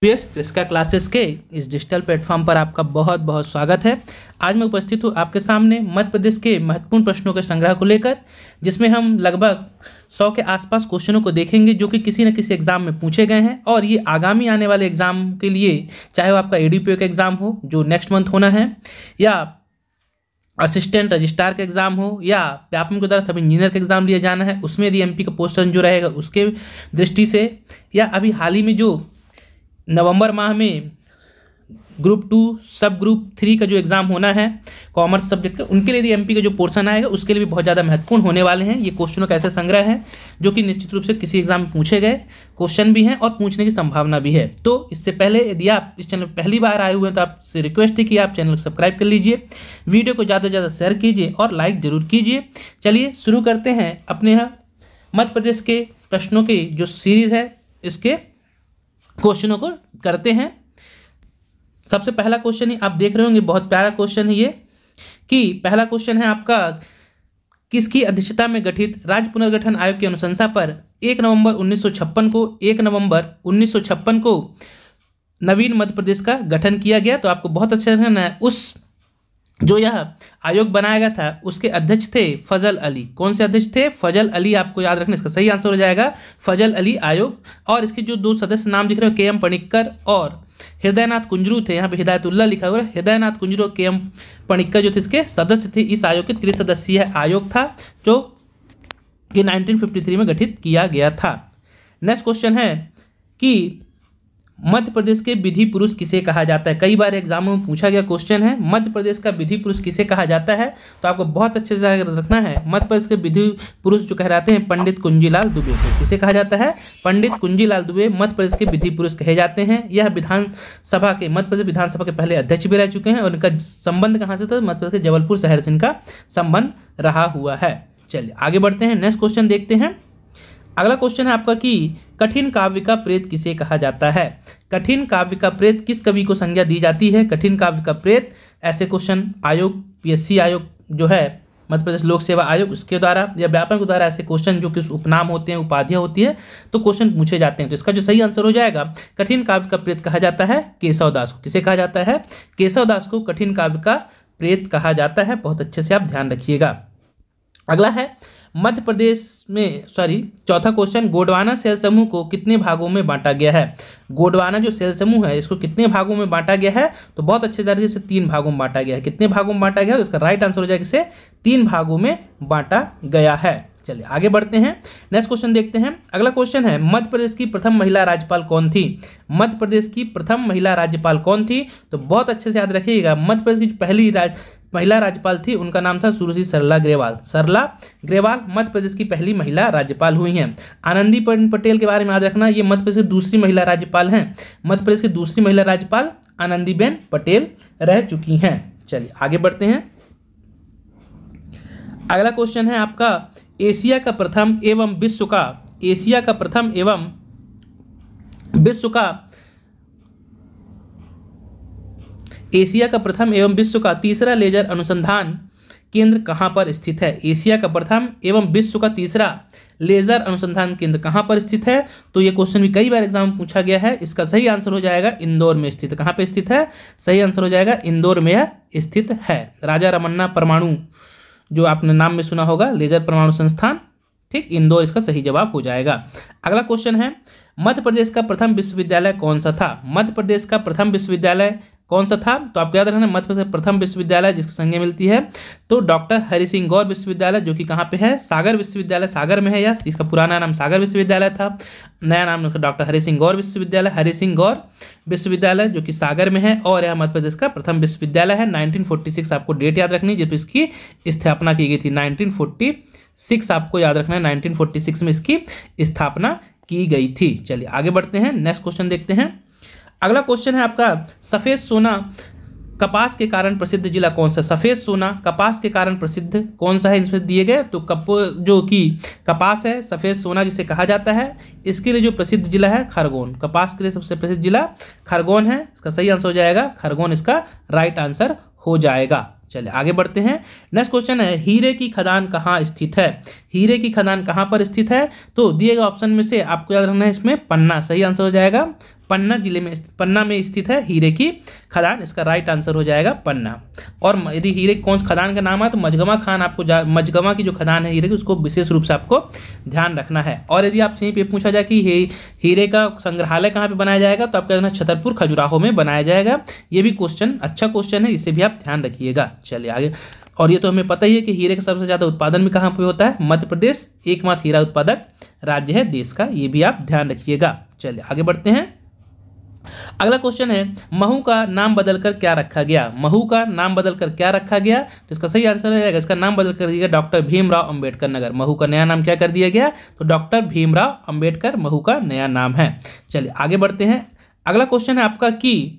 US ट्रिस्का classes के इस digital platform पर आपका बहुत बहुत स्वागत है। आज मैं उपस्थित हूँ आपके सामने मध्य प्रदेश के महत्वपूर्ण प्रश्नों के संग्रह को लेकर, जिसमें हम लगभग 100 के आसपास क्वेश्चनों को देखेंगे जो कि किसी न किसी एग्जाम में पूछे गए हैं। और ये आगामी आने वाले एग्जाम के लिए, चाहे वो आपका एडीपीओ का एग्जाम हो जो नेक्स्ट मंथ होना है, या असिस्टेंट रजिस्ट्रार का एग्जाम हो, या व्यापम के द्वारा सब इंजीनियर का एग्जाम लिया जाना है, उसमें यदि एमपी का पोस्टन जो रहेगा उसके दृष्टि से, या अभी हाल ही में जो नवंबर माह में ग्रुप 2 सब ग्रुप 3 का जो एग्ज़ाम होना है कॉमर्स सब्जेक्ट का, उनके लिए एमपी का जो पोर्शन आएगा उसके लिए भी बहुत ज़्यादा महत्वपूर्ण होने वाले हैं। ये क्वेश्चनों का ऐसा संग्रह है जो कि निश्चित रूप से किसी एग्जाम में पूछे गए क्वेश्चन भी हैं और पूछने की संभावना भी है। तो इससे पहले यदि आप इस चैनल पर पहली बार आए हुए हैं तो आपसे रिक्वेस्ट है कि आप चैनल को सब्सक्राइब कर लीजिए, वीडियो को ज़्यादा से ज़्यादा शेयर कीजिए और लाइक जरूर कीजिए। चलिए शुरू करते हैं अपने यहाँ मध्य प्रदेश के प्रश्नों की जो सीरीज़ है इसके क्वेश्चनों को करते हैं। सबसे पहला क्वेश्चन ही आप देख रहे होंगे, बहुत प्यारा क्वेश्चन है ये, कि पहला क्वेश्चन है आपका, किसकी अध्यक्षता में गठित राज्य पुनर्गठन आयोग की अनुशंसा पर 1 नवंबर 1956 को नवीन मध्य प्रदेश का गठन किया गया। तो आपको बहुत अच्छा रहना है, उस जो यह आयोग बनाया गया था उसके अध्यक्ष थे फजल अली। कौन से अध्यक्ष थे? फजल अली। आपको याद रखना, इसका सही आंसर हो जाएगा फजल अली आयोग। और इसके जो दो सदस्य नाम दिख रहे हो, के.एम. पणिक्कर और हृदयनाथ कुंजरू थे। यहाँ पे हिदायतुल्लाह लिखा हुआ है। हृदयनाथ कुंजरू और के.एम. पणिक्कर जो थे इसके सदस्य थे। इस आयोग के त्रिसदस्यीय आयोग था जो कि 1953 में गठित किया गया था। नेक्स्ट क्वेश्चन है कि मध्य प्रदेश के विधि पुरुष किसे कहा जाता है? कई बार एग्जामों में पूछा गया क्वेश्चन है, मध्य प्रदेश का विधि पुरुष किसे कहा जाता है? तो आपको बहुत अच्छे से रखना है, मध्य प्रदेश के विधि पुरुष जो कहलाते हैं पंडित कुंजीलाल दुबे को। किसे कहा जाता है? पंडित कुंजीलाल दुबे मध्य प्रदेश के विधि पुरुष कहे जाते हैं। यह विधानसभा के, मध्य प्रदेश विधानसभा के पहले अध्यक्ष भी रह चुके हैं और इनका संबंध कहाँ से था? मध्य प्रदेश के जबलपुर शहर से इनका संबंध रहा हुआ है। चलिए आगे बढ़ते हैं, नेक्स्ट क्वेश्चन देखते हैं। अगला क्वेश्चन है आपका कि कठिन काव्य का प्रेत किसे कहा जाता है? कठिन काव्य का प्रेत किस कवि को संज्ञा दी जाती है? कठिन काव्य का प्रेत ऐसे क्वेश्चन आयोग, पीएससी आयोग जो है मध्य प्रदेश लोक सेवा आयोग, उसके द्वारा या व्यापक के द्वारा ऐसे क्वेश्चन जो कि उपनाम होते हैं, उपाधियां होती है, तो क्वेश्चन पूछे जाते हैं। तो इसका जो सही आंसर हो जाएगा, कठिन काव्य का प्रेत कहा जाता है केशव दास को। किसे कहा जाता है? केशव दास को कठिन काव्य का प्रेत कहा जाता है। बहुत अच्छे से आप ध्यान रखिएगा। अगला है मध्य प्रदेश में, चौथा क्वेश्चन, गोंडवाना सेल समूह को कितने भागों में बांटा गया है? गोंडवाना जो सेल समूह है इसको कितने भागों में बांटा गया है? तो बहुत अच्छे तरीके से 3 भागों में बांटा गया है। कितने भागों में बांटा गया है? तो इसका राइट आंसर हो जाएगा इसे 3 भागों में बांटा गया है। चलिए आगे बढ़ते हैं, नेक्स्ट क्वेश्चन देखते हैं। अगला क्वेश्चन है, मध्य प्रदेश की प्रथम महिला राज्यपाल कौन थी? मध्य प्रदेश की प्रथम महिला राज्यपाल कौन थी? तो बहुत अच्छे से याद रखिएगा, मध्य प्रदेश की जो पहली महिला राज्यपाल थी उनका नाम था सुश्री सरला ग्रेवाल। सरला ग्रेवाल मध्य प्रदेश की पहली महिला राज्यपाल हुई हैं। आनंदीबेन पटेल के बारे में याद रखना, ये मध्य प्रदेश की दूसरी महिला राज्यपाल हैं। मध्य प्रदेश की दूसरी महिला राज्यपाल आनंदीबेन पटेल रह चुकी हैं। चलिए आगे बढ़ते हैं। अगला क्वेश्चन है आपका, एशिया का प्रथम एवं विश्व का तीसरा लेजर अनुसंधान केंद्र कहां पर स्थित है? एशिया का प्रथम एवं विश्व का तीसरा लेजर अनुसंधान केंद्र कहां पर स्थित है? तो ये क्वेश्चन भी कई बार एग्जाम में पूछा गया है। इसका सही आंसर हो जाएगा इंदौर में स्थित। कहां पे स्थित है? सही आंसर हो जाएगा इंदौर में यह स्थित है। राजा रमन्ना परमाणु जो आपने नाम में सुना होगा, लेजर परमाणु संस्थान, ठीक, इंदौर इसका सही जवाब हो जाएगा। अगला क्वेश्चन है, मध्य प्रदेश का प्रथम विश्वविद्यालय कौन सा था? मध्य प्रदेश का प्रथम विश्वविद्यालय कौन सा था? तो आपको याद रखना, मध्य प्रदेश का प्रथम विश्वविद्यालय जिसकी संज्ञा मिलती है तो डॉक्टर हरि सिंह गौर विश्वविद्यालय, जो कि कहाँ पे है? सागर विश्वविद्यालय, सागर में है। या इसका पुराना नाम सागर विश्वविद्यालय था, नया नाम डॉक्टर हरि सिंह गौर विश्वविद्यालय, हरि सिंह गौर विश्वविद्यालय जो कि सागर में है। और यह मध्य प्रदेश का प्रथम विश्वविद्यालय है। 1946 आपको डेट याद रखनी जब इसकी स्थापना की गई थी। 1946 आपको याद रखना है, 1946 में इसकी स्थापना की गई थी। चलिए आगे बढ़ते हैं, नेक्स्ट क्वेश्चन देखते हैं। अगला क्वेश्चन है आपका, सफेद सोना कपास के कारण प्रसिद्ध जिला कौन सा? सफेद सोना कपास के कारण प्रसिद्ध कौन सा है? इसमें दिए गए तो जो कि कपास है, सफेद सोना जिसे कहा जाता है, इसके लिए जो प्रसिद्ध जिला है खरगोन। कपास के लिए सबसे प्रसिद्ध जिला खरगोन है। इसका सही आंसर हो जाएगा खरगोन, इसका राइट आंसर हो जाएगा। चलिए आगे बढ़ते हैं। नेक्स्ट क्वेश्चन है, हीरे की खदान कहाँ स्थित है? हीरे की खदान कहाँ पर स्थित है? तो दिए गए ऑप्शन में से आपको याद रखना है इसमें पन्ना, सही आंसर हो जाएगा पन्ना जिले में, पन्ना में स्थित है हीरे की खदान। इसका राइट आंसर हो जाएगा पन्ना। और यदि हीरे कौन सी खदान का नाम है तो मझगमा खान, आपको मझगमा की जो खदान है हीरे की उसको विशेष रूप से आपको ध्यान रखना है। और यदि आप यहीं पे पूछा जाए कि हीरे का संग्रहालय कहाँ पे बनाया जाएगा तो आपका छतरपुर खजुराहो में बनाया जाएगा। ये भी क्वेश्चन अच्छा क्वेश्चन है, इसे भी आप ध्यान रखिएगा। चलिए आगे। और ये तो हमें पता ही है कि हीरे का सबसे ज़्यादा उत्पादन भी कहाँ पे होता है, मध्य प्रदेश एकमात्र हीरा उत्पादक राज्य है देश का, ये भी आप ध्यान रखिएगा। चलिए आगे बढ़ते हैं। अगला क्वेश्चन है महू का नाम बदलकर क्या रखा गया। महू का नाम बदलकर क्या रखा गया तो इसका सही आंसर रहेगा, इसका नाम बदल कर दिया गया डॉक्टर भीमराव अंबेडकर नगर। महू का नया नाम क्या कर दिया गया तो डॉक्टर भीमराव अंबेडकर महू का नया नाम है। चलिए आगे बढ़ते हैं। अगला क्वेश्चन है आपका कि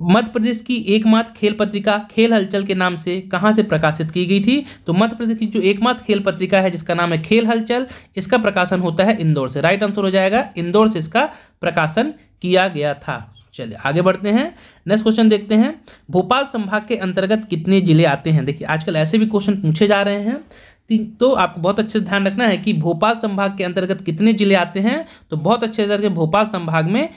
मध्य प्रदेश की एकमात्र खेल पत्रिका खेल हलचल के नाम से कहां से प्रकाशित की गई थी। तो मध्य प्रदेश की जो एकमात्र खेल पत्रिका है जिसका नाम है खेल हलचल, इसका प्रकाशन होता है इंदौर से। राइट आंसर हो जाएगा इंदौर से इसका प्रकाशन किया गया था। चलिए आगे बढ़ते हैं। नेक्स्ट क्वेश्चन देखते हैं। भोपाल संभाग के अंतर्गत कितने जिले आते हैं। देखिए आजकल ऐसे भी क्वेश्चन पूछे जा रहे हैं, तो आपको बहुत अच्छे से ध्यान रखना है कि भोपाल संभाग के अंतर्गत कितने जिले आते हैं। तो बहुत अच्छे से भोपाल संभाग में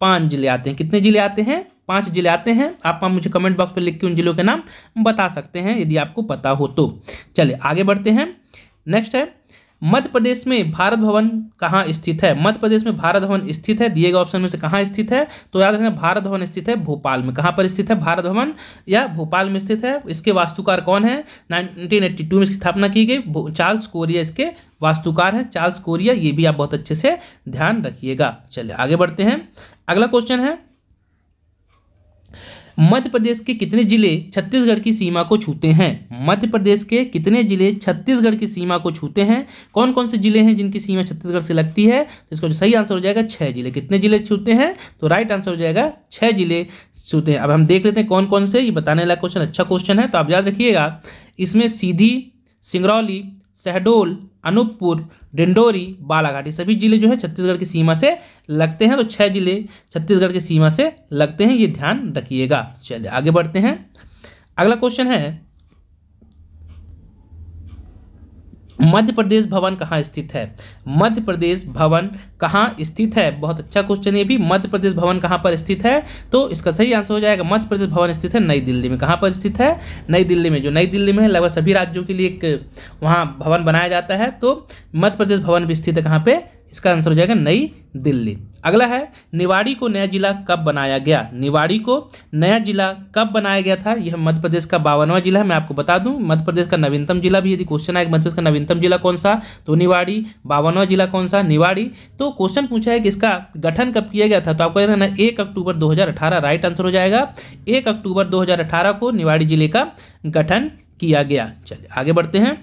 5 जिले आते हैं। कितने जिले आते हैं 5 जिले आते हैं। आप मुझे कमेंट बॉक्स में लिख के उन जिलों के नाम बता सकते हैं यदि आपको पता हो तो। चलिए आगे बढ़ते हैं। नेक्स्ट है मध्य प्रदेश में भारत भवन कहाँ स्थित है। मध्य प्रदेश में भारत भवन स्थित है, दिए गए ऑप्शन में से कहाँ स्थित है तो याद रखना भारत भवन स्थित है भोपाल में। कहाँ पर स्थित है भारत भवन, या भोपाल में स्थित है। इसके वास्तुकार कौन है, 1982 में इसकी स्थापना की गई, चार्ल्स कोरिया इसके वास्तुकार हैं, चार्ल्स कोरिया। ये भी आप बहुत अच्छे से ध्यान रखिएगा। चलिए आगे बढ़ते हैं। अगला क्वेश्चन है मध्य प्रदेश के कितने जिले छत्तीसगढ़ की सीमा को छूते हैं। मध्य प्रदेश के कितने जिले छत्तीसगढ़ की सीमा को छूते हैं। कौन कौन से जिले हैं जिनकी सीमा छत्तीसगढ़ से लगती है तो इसका जो सही आंसर हो जाएगा 6 जिले। कितने जिले छूते हैं तो राइट आंसर हो जाएगा 6 जिले छूते हैं। अब हम देख लेते हैं कौन कौन से, ये बताने वाला क्वेश्चन अच्छा क्वेश्चन है तो आप याद रखिएगा। इसमें सीधी, सिंगरौली, शहडोल, अनूपपुर, डिंडोरी, बालाघाट, ये सभी जिले जो है छत्तीसगढ़ की सीमा से लगते हैं। तो 6 जिले छत्तीसगढ़ की सीमा से लगते हैं, ये ध्यान रखिएगा। चलिए आगे बढ़ते हैं। अगला क्वेश्चन है मध्य प्रदेश भवन कहाँ स्थित है। मध्य प्रदेश भवन कहाँ स्थित है, बहुत अच्छा क्वेश्चन है भी। मध्य प्रदेश भवन कहाँ पर स्थित है तो इसका सही आंसर हो जाएगा मध्य प्रदेश भवन स्थित है नई दिल्ली में। कहाँ पर स्थित है नई दिल्ली में। जो नई दिल्ली में है लगभग सभी राज्यों के लिए एक वहाँ भवन बनाया जाता है, तो मध्य प्रदेश भवन भी स्थित है कहाँ पे, इसका आंसर हो जाएगा नई दिल्ली। अगला है निवाड़ी को नया जिला कब बनाया गया। निवाड़ी को नया जिला कब बनाया गया था। यह मध्य प्रदेश का 52वां जिला है। मैं आपको बता दूं मध्य प्रदेश का नवीनतम जिला भी, यदि क्वेश्चन आए मध्य प्रदेश का नवीनतम जिला कौन सा तो निवाड़ी, 52वां जिला कौन सा निवाड़ी। तो क्वेश्चन पूछा है कि इसका गठन कब किया गया था तो आपको कहना 1 अक्टूबर 2018। राइट आंसर हो जाएगा 1 अक्टूबर 2018 को निवाड़ी जिले का गठन किया गया। चलिए आगे बढ़ते हैं।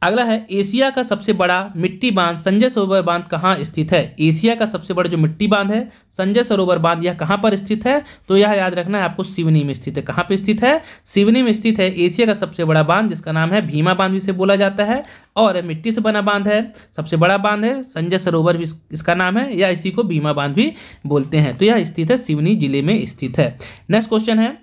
अगला है एशिया का सबसे बड़ा मिट्टी बांध संजय सरोवर बांध कहाँ स्थित है। एशिया का सबसे बड़ा जो मिट्टी बांध है संजय सरोवर बांध, यह कहाँ पर स्थित है तो यह याद रखना है आपको सिवनी में स्थित है। कहाँ पे स्थित है सिवनी में स्थित है एशिया का सबसे बड़ा बांध, जिसका नाम है भीमा बांध भी इसे बोला जाता है, और मिट्टी से बना बांध है, सबसे बड़ा बांध है। संजय सरोवर भी इसका नाम है, या इसी को भीमा बांध भी बोलते हैं। तो यह स्थित है सिवनी जिले में स्थित है। नेक्स्ट क्वेश्चन है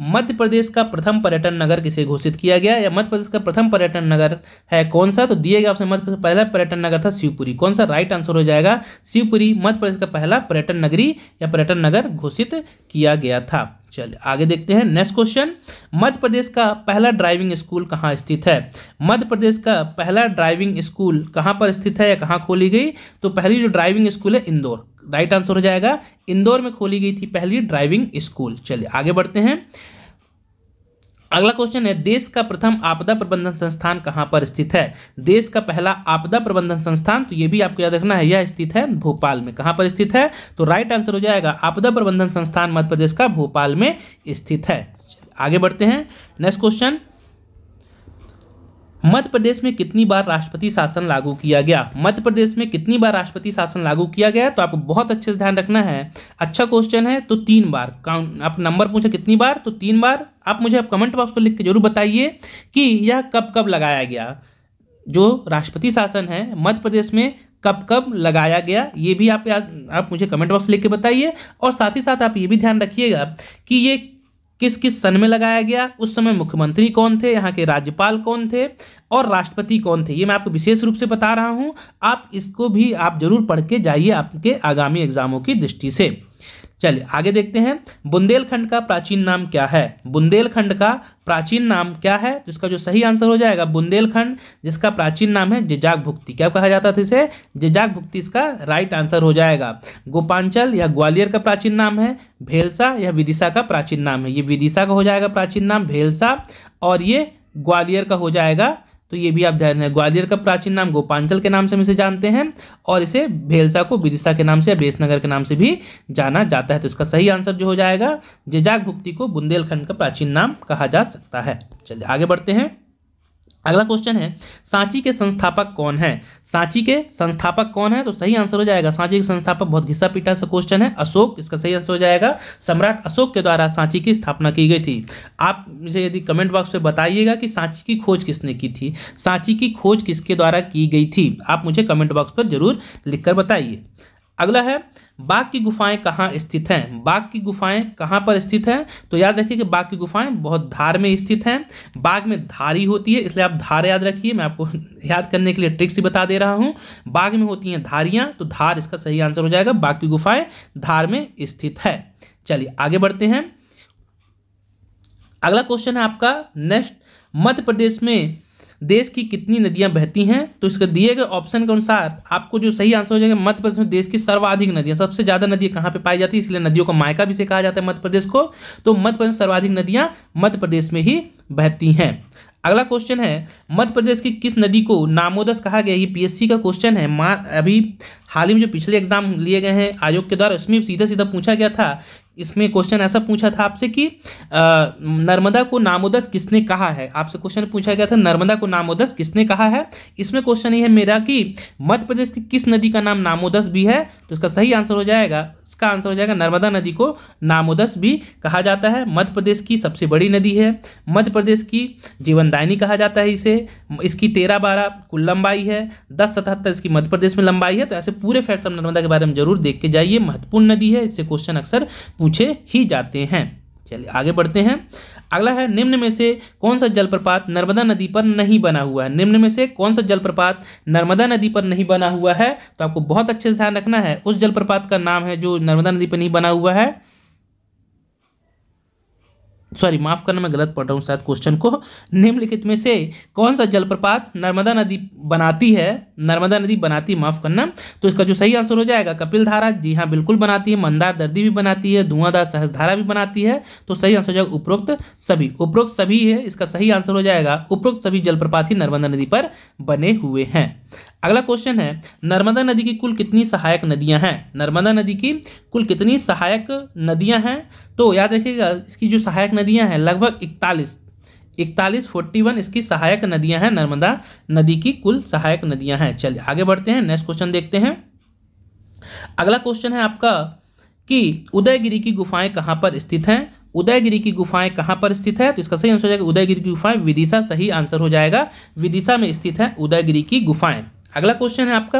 मध्य प्रदेश का प्रथम पर्यटन नगर किसे घोषित किया गया, या मध्य प्रदेश का प्रथम पर्यटन नगर है कौन सा तो दिए गए आपसे मध्य प्रदेश का पहला पर्यटन नगर था शिवपुरी। कौन सा राइट आंसर हो जाएगा शिवपुरी मध्य प्रदेश का पहला पर्यटन नगरी या पर्यटन नगर घोषित किया गया था। चलिए आगे देखते हैं। नेक्स्ट क्वेश्चन मध्य प्रदेश का पहला ड्राइविंग स्कूल कहाँ स्थित है। मध्य प्रदेश का पहला ड्राइविंग स्कूल कहाँ पर स्थित है या कहाँ खोली गई तो पहली जो ड्राइविंग स्कूल है इंदौर। राइट आंसर हो जाएगा इंदौर में खोली गई थी पहली ड्राइविंग स्कूल। चलिए आगे बढ़ते हैं। अगला क्वेश्चन है देश का प्रथम आपदा प्रबंधन संस्थान कहाँ पर स्थित है। देश का पहला आपदा प्रबंधन संस्थान, तो ये भी आपको याद रखना है, यह स्थित है भोपाल में। कहाँ पर स्थित है तो राइट आंसर हो जाएगा आपदा प्रबंधन संस्थान मध्य प्रदेश का भोपाल में स्थित है। आगे बढ़ते हैं। नेक्स्ट क्वेश्चन मध्य प्रदेश में कितनी बार राष्ट्रपति शासन लागू किया गया। मध्य प्रदेश में कितनी बार राष्ट्रपति शासन लागू किया गया तो आपको बहुत अच्छे से ध्यान रखना है। अच्छा क्वेश्चन है तो 3 बार। आप नंबर पूछे कितनी बार तो 3 बार। आप मुझे कमेंट बॉक्स पर लिख के जरूर बताइए कि यह कब कब लगाया गया, जो राष्ट्रपति शासन है मध्य प्रदेश में कब कब लगाया गया, ये भी आप मुझे कमेंट बॉक्स लिख के बताइए। और साथ ही साथ आप ये भी ध्यान रखिएगा कि ये किस किस सन में लगाया गया, उस समय मुख्यमंत्री कौन थे, यहाँ के राज्यपाल कौन थे और राष्ट्रपति कौन थे, ये मैं आपको विशेष रूप से बता रहा हूँ। आप इसको भी आप जरूर पढ़ के जाइए आपके आगामी एग्जामों की दृष्टि से। चलिए आगे देखते हैं, बुंदेलखंड का प्राचीन नाम क्या है। बुंदेलखंड का प्राचीन नाम क्या है, तो इसका जो सही आंसर हो जाएगा बुंदेलखंड, जिसका प्राचीन नाम है जिजाक भुक्ती। क्या कहा जाता था इसे, जिजाक भुक्ती इसका राइट आंसर हो जाएगा। गोपांचल या ग्वालियर का प्राचीन नाम है भेलसा या विदिशा का प्राचीन नाम है, ये विदिशा का हो जाएगा प्राचीन नाम भेलसा, और ये ग्वालियर का हो जाएगा, तो ये भी आप ध्यान रखें। ग्वालियर का प्राचीन नाम गोपांचल के नाम से हम इसे जानते हैं और इसे भेलसा को विदिशा के नाम से या बेसनगर के नाम से भी जाना जाता है। तो इसका सही आंसर जो हो जाएगा जिजाक भुक्ती को बुंदेलखंड का प्राचीन नाम कहा जा सकता है। चलिए आगे बढ़ते हैं। अगला क्वेश्चन है, सांची के संस्थापक कौन है। सांची के संस्थापक कौन है, तो सही आंसर हो जाएगा सांची के संस्थापक, बहुत घिसा पीटा सा क्वेश्चन है, अशोक। इसका सही आंसर हो जाएगा सम्राट अशोक के द्वारा सांची की स्थापना की गई थी। आप मुझे यदि कमेंट बॉक्स में बताइएगा कि सांची की खोज किसने की थी, सांची की खोज किसके द्वारा की गई थी, आप मुझे कमेंट बॉक्स पर जरूर लिखकर बताइए। अगला है, बाघ की गुफाएं कहाँ स्थित हैं। बाघ की गुफाएं कहाँ पर स्थित हैं, तो याद रखिए कि बाघ की गुफाएं बहुत धार में स्थित हैं। बाघ में धारी होती है, इसलिए आप धार याद रखिए, मैं आपको याद करने के लिए ट्रिक्स ही बता दे रहा हूँ। बाघ में होती हैं धारियां, तो धार इसका सही आंसर हो जाएगा, बाघ की गुफाएं धार में स्थित है। चलिए आगे बढ़ते हैं। अगला क्वेश्चन है आपका नेक्स्ट, मध्य प्रदेश में देश की कितनी नदियां बहती हैं, तो इसके दिए गए ऑप्शन के अनुसार आपको जो सही आंसर हो जाएगा, मध्य प्रदेश में देश की सर्वाधिक नदियां, सबसे ज्यादा नदियां कहां पे पाई जाती है, इसलिए नदियों का मायका भी से कहा जाता है मध्य प्रदेश को, तो मध्य प्रदेश सर्वाधिक नदियां मध्य प्रदेश में ही बहती हैं। अगला क्वेश्चन है, मध्य प्रदेश की किस नदी को नामोदस कहा गया, ये पीएससी का क्वेश्चन है। अभी हाल ही में जो पिछले एग्जाम लिए गए हैं आयोग के द्वारा, उसमें सीधा सीधा पूछा गया था। इसमें क्वेश्चन ऐसा पूछा था आपसे कि नर्मदा को नामोदस किसने कहा है, आपसे क्वेश्चन पूछा गया था नर्मदा को नामोदस किसने कहा है। इसमें क्वेश्चन ये है मेरा कि मध्य प्रदेश की किस नदी का नाम नामोदस भी है, तो इसका सही आंसर हो जाएगा, इसका आंसर हो जाएगा नर्मदा नदी को नामोदस भी कहा जाता है। मध्य प्रदेश की सबसे बड़ी नदी है, मध्य प्रदेश की जीवनदायिनी कहा जाता है इसे। इसकी 13-12 कुल लंबाई है, 10-77 इसकी मध्य प्रदेश में लंबाई है। तो ऐसे पूरे फैक्ट हम नर्मदा के बारे में जरूर देख के जाइए, महत्वपूर्ण नदी है, इससे क्वेश्चन अक्सर पूछे ही जाते हैं। चलिए आगे बढ़ते हैं। अगला है, निम्न में से कौन सा जलप्रपात नर्मदा नदी पर नहीं बना हुआ है। निम्न में से कौन सा जलप्रपात नर्मदा नदी पर नहीं बना हुआ है, तो आपको बहुत अच्छे से ध्यान रखना है। उस जलप्रपात का नाम है जो नर्मदा नदी पर नहीं बना हुआ है, सॉरी माफ करना मैं गलत पढ़ रहा हूँ शायद क्वेश्चन को। निम्नलिखित में से कौन सा जलप्रपात नर्मदा नदी बनाती है, नर्मदा नदी बनाती, माफ करना, तो इसका जो सही आंसर हो जाएगा कपिल धारा। जी हाँ बिल्कुल बनाती है, मंदार दर्दी भी बनाती है, धुआंधार सहस्त्रधारा भी बनाती है। तो सही आंसर हो जाएगा उपरोक्त सभी है, इसका सही आंसर हो जाएगा उपरोक्त सभी जलप्रपात ही नर्मदा नदी पर बने हुए हैं। अगला क्वेश्चन है, नर्मदा नदी की कुल कितनी सहायक नदियां हैं। नर्मदा नदी की कुल कितनी सहायक नदियां हैं, तो याद रखिएगा इसकी जो सहायक नदियां हैं लगभग 41 इसकी सहायक नदियां हैं, नर्मदा नदी की कुल सहायक नदियां हैं। चलिए आगे बढ़ते हैं, नेक्स्ट क्वेश्चन देखते हैं। अगला क्वेश्चन है आपका कि उदयगिरी की गुफाएं कहां पर स्थित हैं। उदयगिरी की गुफाएं कहां पर स्थित है, तो इसका सही आंसर हो जाएगा उदयगिरी की गुफाएं विदिशा, सही आंसर हो जाएगा विदिशा में स्थित है उदयगिरी की गुफाएं। अगला क्वेश्चन है आपका,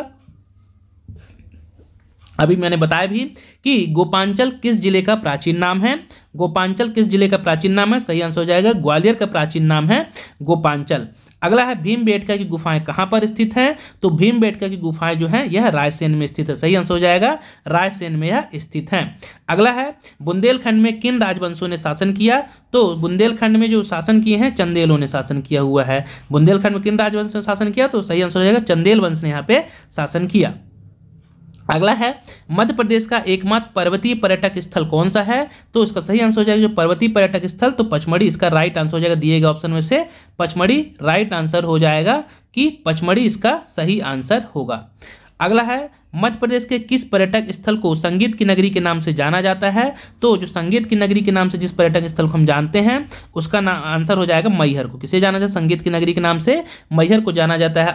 अभी मैंने बताया भी कि गोपांचल किस जिले का प्राचीन नाम है। गोपांचल किस जिले का प्राचीन नाम है, सही आंसर हो जाएगा ग्वालियर का प्राचीन नाम है गोपांचल। अगला है, भीमबेटका की गुफाएं कहां पर स्थित हैं, तो भीमबेटका की गुफाएं जो है यह रायसेन में स्थित है, सही आंसर हो जाएगा रायसेन में यह स्थित है। अगला है, बुंदेलखंड में किन राजवंशों ने शासन किया, तो बुंदेलखंड में जो शासन किए हैं चंदेलों ने शासन किया हुआ है। बुंदेलखंड में किन राजवंश ने शासन किया, तो सही आंसर हो जाएगा चंदेल वंश ने यहाँ पे शासन किया। अगला है, मध्य प्रदेश का एकमात्र पर्वतीय पर्यटक स्थल कौन सा है, तो इसका सही आंसर हो जाएगा जो पर्वतीय पर्यटक स्थल, तो पचमढ़ी इसका राइट आंसर हो जाएगा, दिए गए ऑप्शन में से पचमढ़ी राइट आंसर हो जाएगा कि पचमढ़ी इसका सही आंसर होगा। अगला है, मध्य प्रदेश के किस पर्यटक स्थल को संगीत की नगरी के नाम से जाना जाता है, तो जो संगीत की नगरी के नाम से जिस पर्यटक स्थल को हम जानते हैं उसका आंसर हो जाएगा मैहर को। किसे जाना जाता है, संगीत की नगरी के नाम से मैहर को जाना जाता है।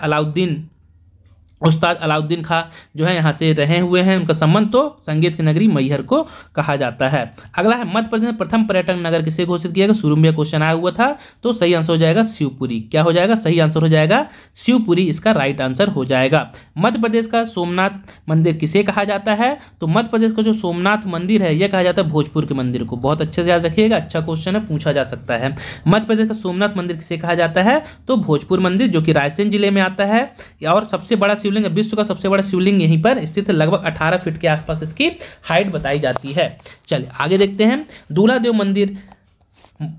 उस्ताद अलाउद्दीन खां जो है यहाँ से रहे हुए हैं, उनका संबंध तो संगीत की नगरी मैहर को कहा जाता है। अगला है मध्य प्रदेश में प्रथम पर्यटन नगर किसे घोषित किया गया, शुरू में क्वेश्चन आया हुआ था, तो सही आंसर हो जाएगा शिवपुरी। क्या हो जाएगा, सही आंसर हो जाएगा शिवपुरी, इसका राइट आंसर हो जाएगा। मध्य प्रदेश का सोमनाथ मंदिर किसे कहा जाता है, तो मध्य प्रदेश का जो सोमनाथ मंदिर है यह कहा जाता है भोजपुर के मंदिर को। बहुत अच्छे से याद रखिएगा, अच्छा क्वेश्चन है, पूछा जा सकता है। मध्य प्रदेश का सोमनाथ मंदिर किसे कहा जाता है, तो भोजपुर मंदिर, जो कि रायसेन जिले में आता है। और सबसे बड़ा शिवलिंग, विश्व का सबसे बड़ा शिवलिंग यहीं पर स्थित है, लगभग 18 फीट के आसपास इसकी हाइट बताई जाती है। चलिए आगे देखते हैं। दूल्हा देव मंदिर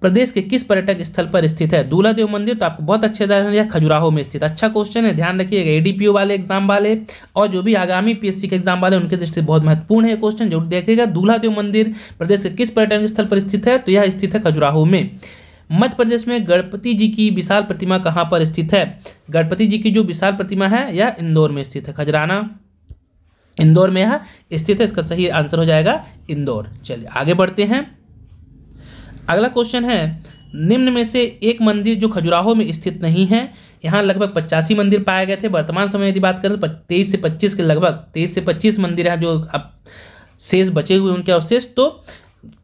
प्रदेश के किस पर्यटक स्थल पर स्थित है। दूल्हा देव मंदिर तो आपको बहुत अच्छे से खजुराहो में स्थित। अच्छा क्वेश्चन है, ध्यान रखिएगा, एडीपीओ वाले एग्जाम वाले और जो भी आगामी पीएससी के एग्जाम वाले उनके दृष्टि से बहुत महत्वपूर्ण है क्वेश्चन, जरूर देखिएगा। दूल्हा देव मंदिर प्रदेश के किस पर्यटन स्थल पर स्थित है, तो यह स्थित है खजुराहो में। मध्य प्रदेश में गणपति जी की विशाल प्रतिमा कहाँ पर स्थित है। गणपति जी की जो विशाल प्रतिमा है यह इंदौर में स्थित है, खजराना इंदौर में यह स्थित है, इसका सही आंसर हो जाएगा इंदौर। चलिए आगे बढ़ते हैं। अगला क्वेश्चन है, निम्न में से एक मंदिर जो खजुराहो में स्थित नहीं है। यहाँ लगभग 85 मंदिर पाए गए थे, वर्तमान समय यदि बात करें तो 23 से 25 के लगभग 23 से 25 मंदिर हैं जो अब शेष बचे हुए उनके अवशेष। तो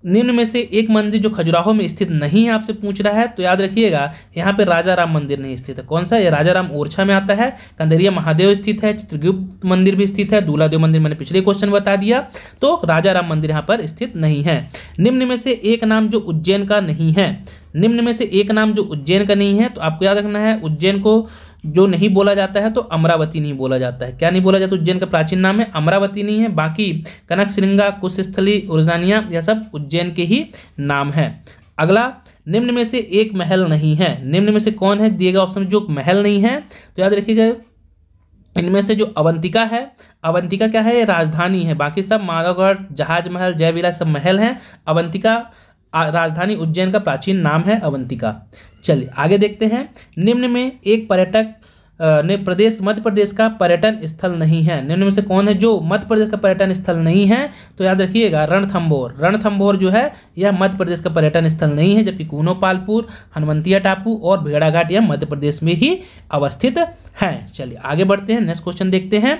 निम्न में से एक मंदिर जो खजुराहो में स्थित नहीं है आपसे पूछ रहा है, तो याद रखिएगा यहाँ पे राजा राम मंदिर नहीं स्थित है। कौन सा, ये राजा राम ओरछा में आता है। कंदरिया महादेव स्थित है, चित्रगुप्त मंदिर भी स्थित है, दूल्हा देव मंदिर मैंने पिछले क्वेश्चन बता दिया, तो राजा राम मंदिर यहाँ पर स्थित नहीं है। निम्न में से एक नाम जो उज्जैन का नहीं है, निम्न में से एक नाम जो उज्जैन का नहीं है, तो आपको याद रखना है उज्जैन को जो नहीं बोला जाता है तो अमरावती नहीं बोला जाता है। क्या नहीं बोला जाता, उज्जैन का प्राचीन नाम है अमरावती नहीं है, बाकी कनक श्रृंगा, कुशस्थली, उर्जानिया यह सब उज्जैन के ही नाम है। अगला, निम्न में से एक महल नहीं है। निम्न में से कौन है दिए गए ऑप्शन में जो महल नहीं है, तो याद रखिएगा इनमें से जो अवंतिका है, अवंतिका क्या है, राजधानी है, बाकी सब माधवगढ़, जहाज महल, जय विलास सब महल हैं। अवंतिका राजधानी उज्जैन का प्राचीन नाम है अवंतिका। चलिए आगे देखते हैं। निम्न में एक पर्यटक मध्य प्रदेश का पर्यटन स्थल नहीं है। निम्न में से कौन है जो मध्य प्रदेश का पर्यटन स्थल नहीं है, तो याद रखिएगा रणथंभौर। रणथंभौर जो है यह मध्य प्रदेश का पर्यटन स्थल नहीं है, जबकि कूनो पालपुर, हनुमंतिया टापू और भेड़ाघाट यह मध्य प्रदेश में ही अवस्थित हैं। चलिए आगे बढ़ते हैं, नेक्स्ट क्वेश्चन देखते हैं।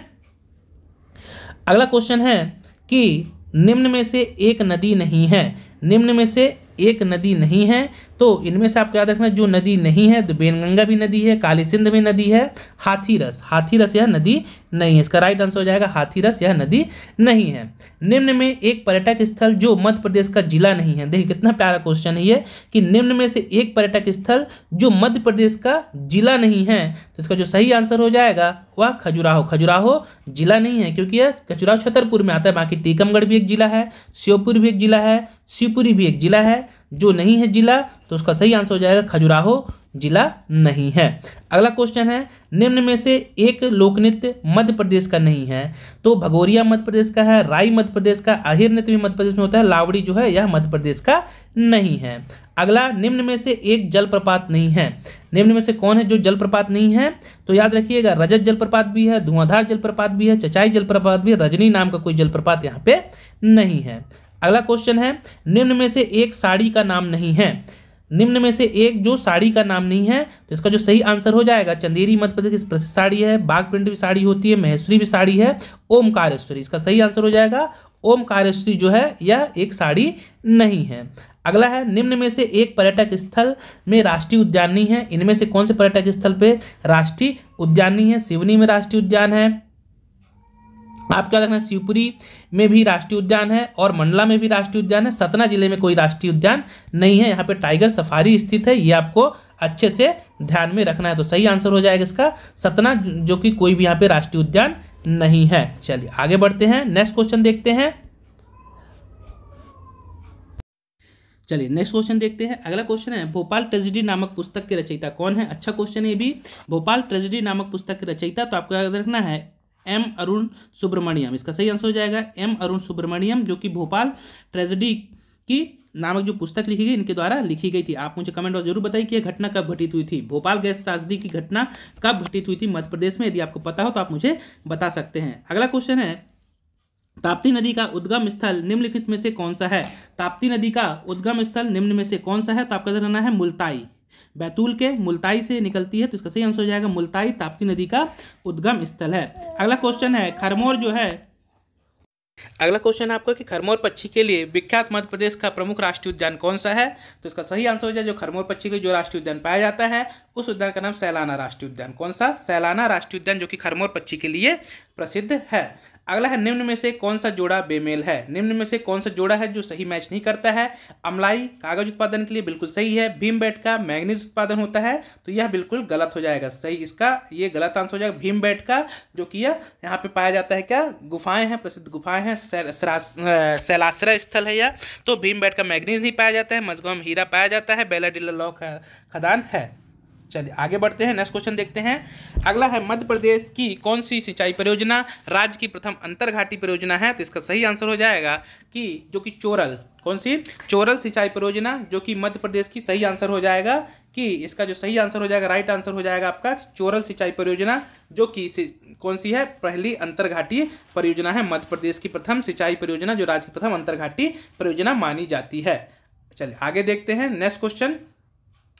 अगला क्वेश्चन है कि निम्न में से एक नदी नहीं है। निम्न में से एक नदी नहीं है, तो इनमें से आपको याद रखना जो नदी नहीं है, तो बेनगंगा भी नदी है, काली सिंध भी नदी है, हाथीरस, हाथीरस यह नदी नहीं है, इसका राइट आंसर हो जाएगा हाथीरस यह नदी नहीं है। निम्न में एक पर्यटक स्थल जो मध्य प्रदेश का जिला नहीं है। देखिए कितना प्यारा क्वेश्चन है ये, कि निम्न में से एक पर्यटक स्थल जो मध्य प्रदेश का जिला नहीं है, तो इसका जो सही आंसर हो जाएगा वह खजुराहो। खजुराहो जिला नहीं है क्योंकि यह खजुराहो छतरपुर में आता है, बाकी टीकमगढ़ भी एक जिला है, श्योपुर भी एक जिला है, शिवपुरी भी एक जिला है। जो नहीं है जिला, तो उसका सही आंसर हो जाएगा खजुराहो जिला नहीं है। अगला क्वेश्चन है, निम्न में से एक लोकनृत्य मध्य प्रदेश का नहीं है, तो भगोरिया मध्य प्रदेश का है, राई मध्य प्रदेश का, आहिर नृत्य भी मध्य प्रदेश में होता है, लावड़ी जो है यह मध्य प्रदेश का नहीं है। अगला, निम्न में से एक जलप्रपात नहीं है। निम्न में से कौन है जो जलप्रपात नहीं है, तो याद रखिएगा रजत जलप्रपात भी है, धुआंधार जलप्रपात भी है, चचाई जलप्रपात भी है, रजनी नाम का कोई जलप्रपात यहाँ पे नहीं है। अगला क्वेश्चन है, निम्न में से एक साड़ी का नाम नहीं है। निम्न में से एक जो साड़ी का नाम नहीं है, तो इसका जो सही आंसर हो जाएगा, चंदेरी मध्य प्रदेश की प्रसिद्ध साड़ी है, बाघ प्रिंट भी साड़ी होती है, महेश्वरी भी साड़ी है, ओमकारेश्वरी इसका सही आंसर हो जाएगा। ओमकारेश्वरी जो है यह एक साड़ी नहीं है। अगला है, निम्न में से एक पर्यटक स्थल में राष्ट्रीय उद्यान नहीं है। इनमें से कौन से पर्यटक स्थल पे राष्ट्रीय उद्यान नहीं है? सिवनी में राष्ट्रीय उद्यान है, आप क्या रखना, शिवपुरी में भी राष्ट्रीय उद्यान है और मंडला में भी राष्ट्रीय उद्यान है। सतना जिले में कोई राष्ट्रीय उद्यान नहीं है, यहाँ पे टाइगर सफारी स्थित है, ये आपको अच्छे से ध्यान में रखना है। तो सही आंसर हो जाएगा इसका सतना, जो कि कोई भी यहाँ पे राष्ट्रीय उद्यान नहीं है। चलिए आगे बढ़ते हैं, नेक्स्ट क्वेश्चन देखते हैं। चलिए नेक्स्ट क्वेश्चन देखते हैं। अगला क्वेश्चन है, भोपाल ट्रेजेडी नामक पुस्तक के रचयिता कौन है? अच्छा क्वेश्चन है ये भी। भोपाल ट्रेजेडी नामक पुस्तक के रचयिता तो आपको याद रखना है एम अरुण सुब्रमण्यम, इसका सही आंसर हो जाएगा एम अरुण सुब्रमण्यम, जो कि भोपाल ट्रेजेडी की नामक जो पुस्तक लिखी गई इनके द्वारा लिखी गई थी। आप मुझे कमेंट और जरूर बताइए कि यह घटना कब घटित हुई थी। भोपाल गैस त्रासदी की घटना कब घटित हुई थी मध्य प्रदेश में? यदि आपको पता हो तो आप मुझे बता सकते हैं। अगला क्वेश्चन है, ताप्ती नदी का उद्गम स्थल निम्नलिखित में से कौन सा है? ताप्ती नदी का उद्गम स्थल निम्न में से कौन सा है? तो आपका रहना है मुल्ताई। बैतूल के मुल्ताई से निकलती है, तो इसका सही आंसर हो जाएगा मुल्ताई ताप्ती नदी का उद्गम स्थल है। अगला क्वेश्चन है खरमोर जो है, अगला क्वेश्चन है आपका कि खरमोर पक्षी के लिए विख्यात मध्य प्रदेश का प्रमुख राष्ट्रीय उद्यान कौन सा है, तो इसका सही आंसर हो जाए जो खरमोर पक्षी के जो राष्ट्रीय उद्यान पाया जाता है उस उद्यान का नाम सैलाना राष्ट्रीय उद्यान। कौन सा? सैलाना राष्ट्रीय उद्यान, जो कि खरमोर पक्षी के लिए प्रसिद्ध है। अगला है निम्न में से कौन सा जोड़ा बेमेल है, निम्न में से कौन सा जोड़ा है जो सही मैच नहीं करता है। अम्लाई कागज उत्पादन के लिए बिल्कुल सही है, भीमबेटका मैग्नीज उत्पादन होता है, तो यह बिल्कुल गलत हो जाएगा। सही इसका ये गलत आंसर हो जाएगा भीमबेटका, जो कि यह यहाँ पे पाया जाता है क्या, गुफाएं हैं, प्रसिद्ध गुफाएं हैं, शैलाश्रय स्थल है यह। तो भीमबेटका मैग्नीज नहीं पाया जाता है, मझगांव में हीरा पाया जाता है, बेलाडीला लौह खदान है। चलिए आगे बढ़ते हैं, नेक्स्ट क्वेश्चन देखते हैं। अगला है मध्य प्रदेश की कौन सी सिंचाई परियोजना राज्य की प्रथम अंतरघाटी परियोजना है, तो इसका सही आंसर हो जाएगा कि जो कि चोरल, कौन सी? चोरल सिंचाई परियोजना, जो कि मध्य प्रदेश की सही आंसर हो जाएगा कि इसका जो सही आंसर हो जाएगा, राइट आंसर हो जाएगा आपका चोरल सिंचाई परियोजना, जो कि कौन सी है, पहली अंतरघाटी परियोजना है मध्य प्रदेश की प्रथम सिंचाई परियोजना, जो राज्य की प्रथम अंतरघाटी परियोजना मानी जाती है। चलिए आगे देखते हैं, नेक्स्ट क्वेश्चन।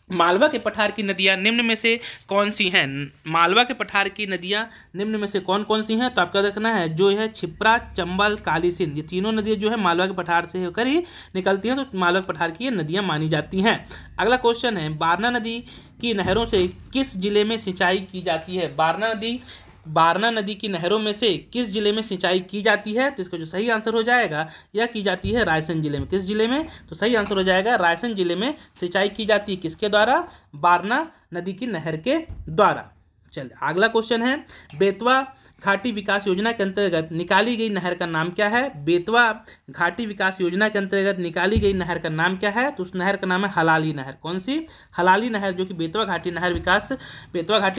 मालवा के पठार की नदियां निम्न में से कौन सी हैं, मालवा के पठार की नदियां निम्न में से कौन कौन सी हैं, तो आपका देखना है जो है छिप्रा, चंबल, काली सिंध, ये तीनों नदियां जो है मालवा के पठार से होकर ही निकलती हैं, तो मालवा के पठार की ये नदियां मानी जाती हैं। अगला क्वेश्चन है बारना नदी की नहरों से किस जिले में सिंचाई की जाती है, बारना नदी की नहरों में से किस जिले में सिंचाई की जाती है, तो इसका जो सही आंसर हो जाएगा यह की जाती है रायसेन जिले में। किस जिले में? तो सही आंसर हो जाएगा रायसेन जिले में सिंचाई की जाती है। किसके द्वारा? बारना नदी की नहर के द्वारा। चलिए अगला क्वेश्चन है बेतवा घाटी विकास योजना के अंतर्गत निकाली गई नहर का नाम क्या है, बेतवा घाटी विकास योजना के अंतर्गत निकाली गई नहर का नाम क्या है, तो उस नहर का नाम है हलाली नहर। कौन सी? हलाली नहर, जो कि बेतवा घाटी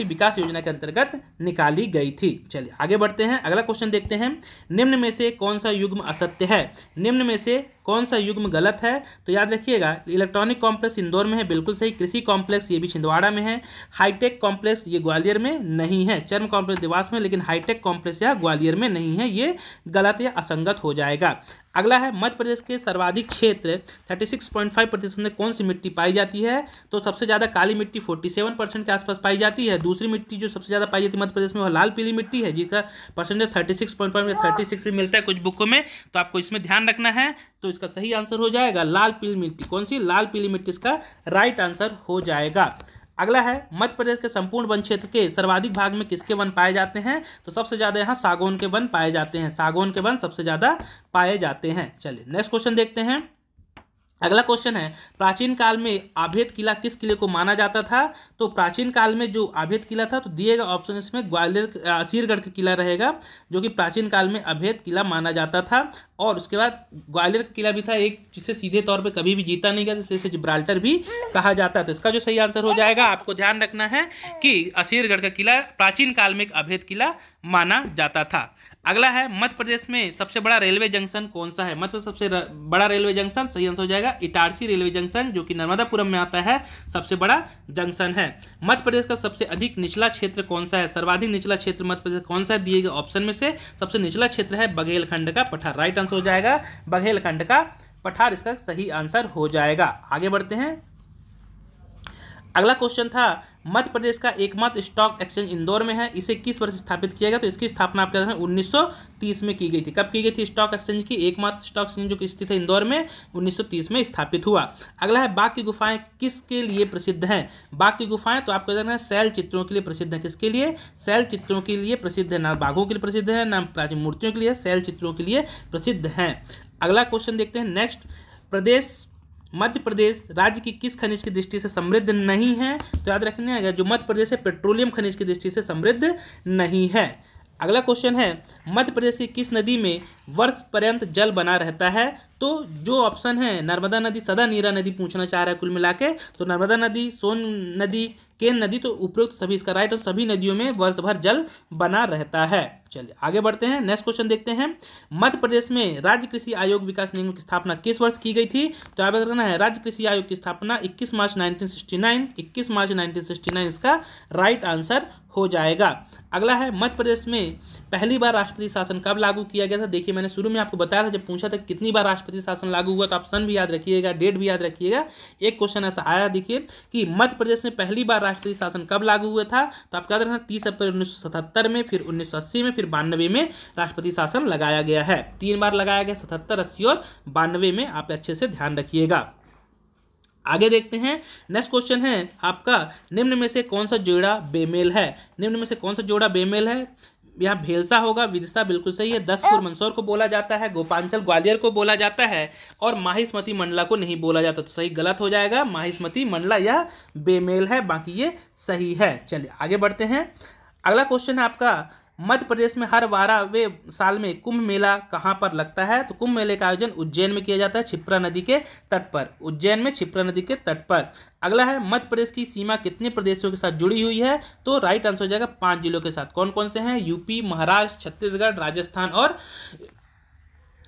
विकास योजना के अंतर्गत निकाली गई थी। चलिए आगे बढ़ते हैं, अगला क्वेश्चन देखते हैं। निम्न में से कौन सा युग्म असत्य है, निम्न में से कौन सा युग्म गलत है, तो याद रखिएगा इलेक्ट्रॉनिक कॉम्प्लेक्स इंदौर में है, बिल्कुल सही। कृषि कॉम्प्लेक्स ये भी छिंदवाड़ा में है। हाईटेक कॉम्प्लेक्स ये ग्वालियर में नहीं है। चर्म कॉम्प्लेक्स देवास में, लेकिन हाईटेक कॉम्प्लेक्स या ग्वालियर में नहीं है, ये गलत या असंगत हो जाएगा। अगला है मध्य प्रदेश के सर्वाधिक क्षेत्र 36.5% में कौन सी मिट्टी पाई जाती है, तो सबसे ज़्यादा काली मिट्टी 47% के आसपास पाई जाती है। दूसरी मिट्टी जो सबसे ज़्यादा पाई जाती है मध्य प्रदेश में वो लाल पीली मिट्टी है, जिसका परसेंटेज 36.5 में 36 भी मिलता है कुछ बुकों में, तो आपको इसमें ध्यान रखना है। तो इसका सही आंसर हो जाएगा लाल पीली मिट्टी। कौन सी? लाल पीली मिट्टी इसका राइट आंसर हो जाएगा। अगला है मध्य प्रदेश के संपूर्ण वन क्षेत्र के सर्वाधिक भाग में किसके वन पाए जाते हैं, तो सबसे ज़्यादा यहाँ सागौन के वन पाए जाते हैं, सागौन के वन सबसे ज़्यादा पाए जाते हैं। चलिए नेक्स्ट क्वेश्चन देखते हैं। अगला क्वेश्चन है प्राचीन काल में आभेद किला किस किले को माना जाता था, तो प्राचीन काल में जो आभेद किला था, तो दिएगा ऑप्शन इसमें ग्वालियर असीरगढ़ का किला रहेगा, जो कि प्राचीन काल में अभेद किला माना जाता था। और उसके बाद ग्वालियर का किला भी था एक, जिसे सीधे तौर पे कभी भी जीता नहीं गया, इसलिए इसे जिब्राल्टर भी कहा जाता है। तो इसका जो सही आंसर हो जाएगा, आपको ध्यान रखना है कि असीरगढ़ का किला प्राचीन काल में एक अभेद किला माना जाता था। अगला है मध्य प्रदेश में सबसे बड़ा रेलवे जंक्शन कौन सा है, मध्य प्रदेश सबसे बड़ा रेलवे जंक्शन सही आंसर हो जाएगा इटारसी रेलवे जंक्शन, जो कि नर्मदापुरम में आता है, सबसे बड़ा जंक्शन है। मध्य प्रदेश का सबसे अधिक निचला क्षेत्र कौन सा है, सर्वाधिक निचला क्षेत्र मध्य प्रदेश कौन सा है, दिए गए ऑप्शन में से सबसे निचला क्षेत्र है बघेलखंड का पठार। राइट आंसर हो जाएगा बघेलखंड का पठार, इसका सही आंसर हो जाएगा। आगे बढ़ते हैं, अगला क्वेश्चन था मध्य प्रदेश का एकमात्र स्टॉक एक्सचेंज इंदौर में है, इसे किस वर्ष स्थापित किया गया, तो इसकी स्थापना आपके 1930 में की गई थी। कब की गई थी स्टॉक एक्सचेंज की, एकमात्र स्टॉक एक्सचेंज जो स्थित है इंदौर में 1930 में स्थापित हुआ। अगला है बाघ की गुफाएं किसके लिए प्रसिद्ध हैं, बाघ की गुफाएं तो आपको देखना है शैल चित्रों के लिए प्रसिद्ध है। किसके लिए? शैल चित्रों के लिए प्रसिद्ध है, ना बाघों के लिए प्रसिद्ध है ना प्राचीन मूर्तियों के लिए, शैल चित्रों के लिए प्रसिद्ध हैं। अगला क्वेश्चन देखते हैं नेक्स्ट। मध्य प्रदेश राज्य की किस खनिज की दृष्टि से समृद्ध नहीं है, तो याद रखना है जो मध्य प्रदेश है पेट्रोलियम खनिज की दृष्टि से समृद्ध नहीं है। अगला क्वेश्चन है मध्य प्रदेश की किस नदी में वर्ष पर्यंत जल बना रहता है, तो जो ऑप्शन है नर्मदा नदी, सदा नीरा नदी पूछना चाह रहा है कुल मिला के, तो नर्मदा नदी, सोन नदी, केन नदी, तो उपरोक्त सभी इसका राइट, और सभी नदियों में वर्ष भर जल बना रहता है। चलिए आगे बढ़ते हैं, नेक्स्ट क्वेश्चन देखते हैं। मध्य प्रदेश में राज्य कृषि आयोग विकास निगम की स्थापना किस वर्ष की गई थी, तो याद रखना है राज्य कृषि आयोग की स्थापना 21 मार्च 1969 इसका राइट आंसर हो जाएगा। अगला है मध्य प्रदेश में पहली बार राष्ट्रपति शासन कब लागू किया गया था, देखिए मैंने शुरू में आपको बताया था जब पूछा था कितनी बार राष्ट्रपति शासन लागू हुआ, तो आप सन भी याद रखिएगा, डेट भी याद रखिएगा। एक क्वेश्चन ऐसा आया, देखिए कि मध्य प्रदेश में पहली बार राष्ट्रपति शासन कब लागू हुआ था, तो आपको याद रखना 30 अप्रैल 1977 में, फिर 1980 में, फिर 92 में राष्ट्रपति शासन लगाया गया है। 3 बार लगाया गया, 77, 80 और 92 में। आप अच्छे से ध्यान रखिएगा। आगे देखते हैं, नेक्स्ट क्वेश्चन है आपका, निम्न में से कौन सा जोड़ा बेमेल है? निम्न में से कौन सा जोड़ा बेमेल है? यहाँ भेलसा होगा, विदिशा बिल्कुल सही है, दसपुर मंदसौर को बोला जाता है, गोपांचल ग्वालियर को बोला जाता है, और माहिष्मती मंडला को नहीं बोला जाता। तो सही गलत हो जाएगा, माहिष्मती मंडला यह बेमेल है, बाकी ये सही है। चलिए आगे बढ़ते हैं। अगला क्वेश्चन है आपका, मध्य प्रदेश में हर 12वें साल में कुंभ मेला कहाँ पर लगता है? तो कुंभ मेले का आयोजन उज्जैन में किया जाता है, क्षिप्रा नदी के तट पर। उज्जैन में क्षिप्रा नदी के तट पर। अगला है, मध्य प्रदेश की सीमा कितने प्रदेशों के साथ जुड़ी हुई है? तो राइट आंसर हो जाएगा 5 जिलों के साथ। कौन कौन से हैं? यूपी, महाराष्ट्र, छत्तीसगढ़, राजस्थान और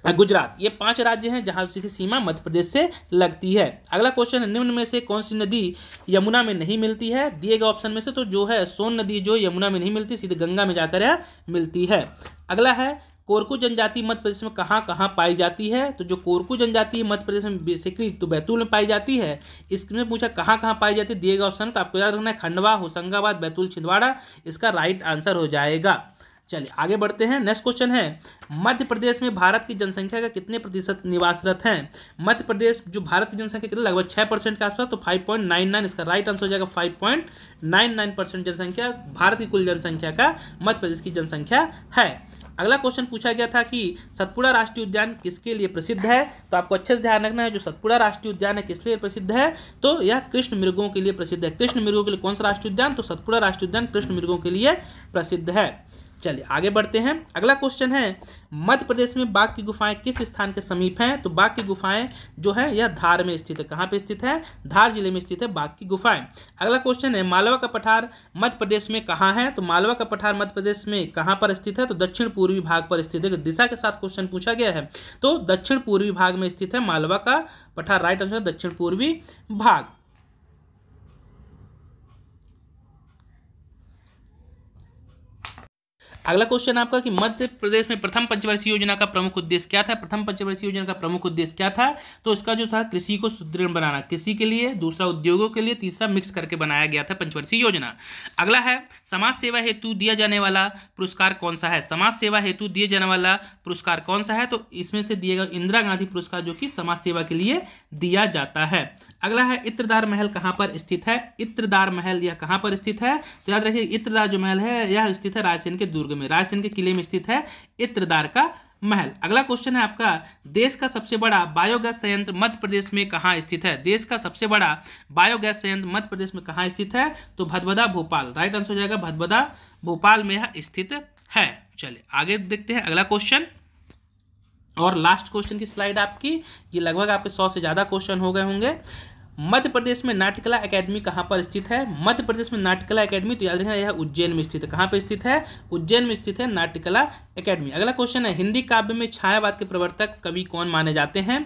गुजरात। ये 5 राज्य हैं जहां उसकी सीमा मध्य प्रदेश से लगती है। अगला क्वेश्चन है, निम्न में से कौन सी नदी यमुना में नहीं मिलती है? दिए गए ऑप्शन में से तो जो है सोन नदी जो यमुना में नहीं मिलती, सीधे गंगा में जाकर यह मिलती है। अगला है, कोरकू जनजाति मध्य प्रदेश में कहाँ कहाँ पाई जाती है? तो जो कोरकू जनजाति मध्य प्रदेश में बेसिकली तो बैतूल में पाई जाती है। इसमें पूछा कहाँ कहाँ पाई जाती है, दिए गए ऑप्शन तो आपको याद रखना है, खंडवा, होशंगाबाद, बैतूल, छिंदवाड़ा। इसका राइट आंसर हो जाएगा। चलिए आगे बढ़ते हैं। नेक्स्ट क्वेश्चन है, मध्य प्रदेश में भारत की जनसंख्या का कितने प्रतिशत निवासरत हैं? मध्य प्रदेश जो भारत की जनसंख्या कितना, लगभग 6% के आसपास, तो 5.99। इसका राइट आंसर हो जाएगा 5.99% जनसंख्या भारत की कुल जनसंख्या का मध्य प्रदेश की जनसंख्या है। अगला क्वेश्चन पूछा गया था कि सतपुड़ा राष्ट्रीय उद्यान किसके लिए प्रसिद्ध है? तो आपको अच्छे से ध्यान रखना है, जो सतपुड़ा राष्ट्रीय उद्यान है किस लिए प्रसिद्ध है? तो यह कृष्ण मृगों के लिए प्रसिद्ध है। कृष्ण मृगों के लिए कौन सा राष्ट्रीय उद्यान? तो सतपुड़ा राष्ट्रीय उद्यान कृष्ण मृगों के लिए प्रसिद्ध है। चलिए आगे बढ़ते हैं। अगला क्वेश्चन है, मध्य प्रदेश में बाघ की गुफाएं किस स्थान के समीप हैं? तो बाघ की गुफाएं जो है यह धार में स्थित है। कहाँ पे स्थित है? धार जिले में स्थित है बाघ की गुफाएं। अगला क्वेश्चन है, मालवा का पठार मध्य प्रदेश में कहाँ है? तो मालवा का पठार मध्य प्रदेश में कहाँ पर स्थित है? तो दक्षिण पूर्वी भाग पर स्थित है। दिशा के साथ क्वेश्चन पूछा गया है, तो दक्षिण पूर्वी भाग में स्थित है मालवा का पठार। राइट आंसर दक्षिण पूर्वी भाग। अगला क्वेश्चन आपका कि मध्य प्रदेश में प्रथम पंचवर्षीय योजना का प्रमुख उद्देश्य क्या था? प्रथम पंचवर्षीय योजना का प्रमुख उद्देश्य क्या था? तो इसका जो था कृषि को सुदृढ़ बनाना, कृषि के लिए, दूसरा उद्योगों के लिए, तीसरा मिक्स करके बनाया गया था पंचवर्षीय योजना। अगला है, समाज सेवा हेतु दिया जाने वाला पुरस्कार कौन सा है? समाज सेवा हेतु दिए जाने वाला पुरस्कार कौन सा है? तो इसमें से दिएगा इंदिरा गांधी पुरस्कार, जो कि समाज सेवा के लिए दिया जाता है। अगला है, इत्रदार महल कहाँ पर स्थित है? इत्रदार महल यह कहाँ पर स्थित है? तो याद रखिए, इत्रदार जो महल है यह स्थित है रायसेन के दुर्ग में, रायसेन के किले में स्थित है इत्रदार का महल। अगला क्वेश्चन है आपका, देश का सबसे बड़ा बायोगैस संयंत्र मध्य प्रदेश में कहाँ स्थित है? देश का सबसे बड़ा बायोगैस संयंत्र मध्य प्रदेश में कहाँ स्थित है? तो भदभदा भोपाल। राइट आंसर हो जाएगा भदभदा भोपाल में यह स्थित है। चलिए आगे देखते हैं अगला क्वेश्चन और लास्ट क्वेश्चन की स्लाइड आपकी। ये लगभग आपके 100 से ज़्यादा क्वेश्चन हो गए होंगे। मध्य प्रदेश में नाट्यकला एकेडमी कहाँ पर स्थित है? मध्य प्रदेश में नाट्यकला एकेडमी तो याद रखना यह उज्जैन में स्थित है। कहाँ पर स्थित है? उज्जैन में स्थित है नाट्यकला एकेडमी। अगला क्वेश्चन है, हिंदी काव्य में छायावाद के प्रवर्तक कवि कौन माने जाते हैं?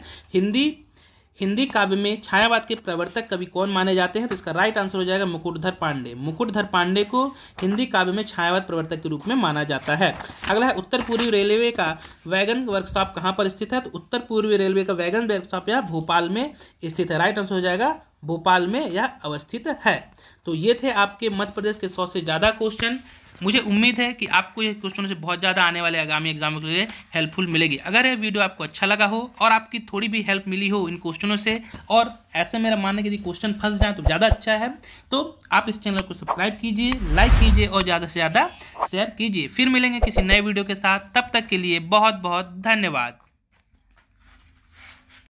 हिंदी काव्य में छायावाद के प्रवर्तक कवि कौन माने जाते हैं? तो इसका राइट आंसर हो जाएगा मुकुटधर पांडे। मुकुटधर पांडे को हिंदी काव्य में छायावाद प्रवर्तक के रूप में माना जाता है। अगला है, उत्तर पूर्वी रेलवे का वैगन वर्कशॉप कहाँ पर स्थित है? तो उत्तर पूर्वी रेलवे का वैगन वर्कशॉप यह भोपाल में स्थित है। राइट आंसर हो जाएगा भोपाल में यह अवस्थित है। तो ये थे आपके मध्य प्रदेश के 100 से ज़्यादा क्वेश्चन। मुझे उम्मीद है कि आपको ये क्वेश्चनों से बहुत ज़्यादा आने वाले आगामी एग्जामों के लिए हेल्पफुल मिलेगी। अगर ये वीडियो आपको अच्छा लगा हो और आपकी थोड़ी भी हेल्प मिली हो इन क्वेश्चनों से, और ऐसे मेरा मानना कि यदि क्वेश्चन फंस जाए तो ज़्यादा अच्छा है, तो आप इस चैनल को सब्सक्राइब कीजिए, लाइक कीजिए और ज़्यादा से ज़्यादा शेयर कीजिए। फिर मिलेंगे किसी नए वीडियो के साथ, तब तक के लिए बहुत बहुत धन्यवाद।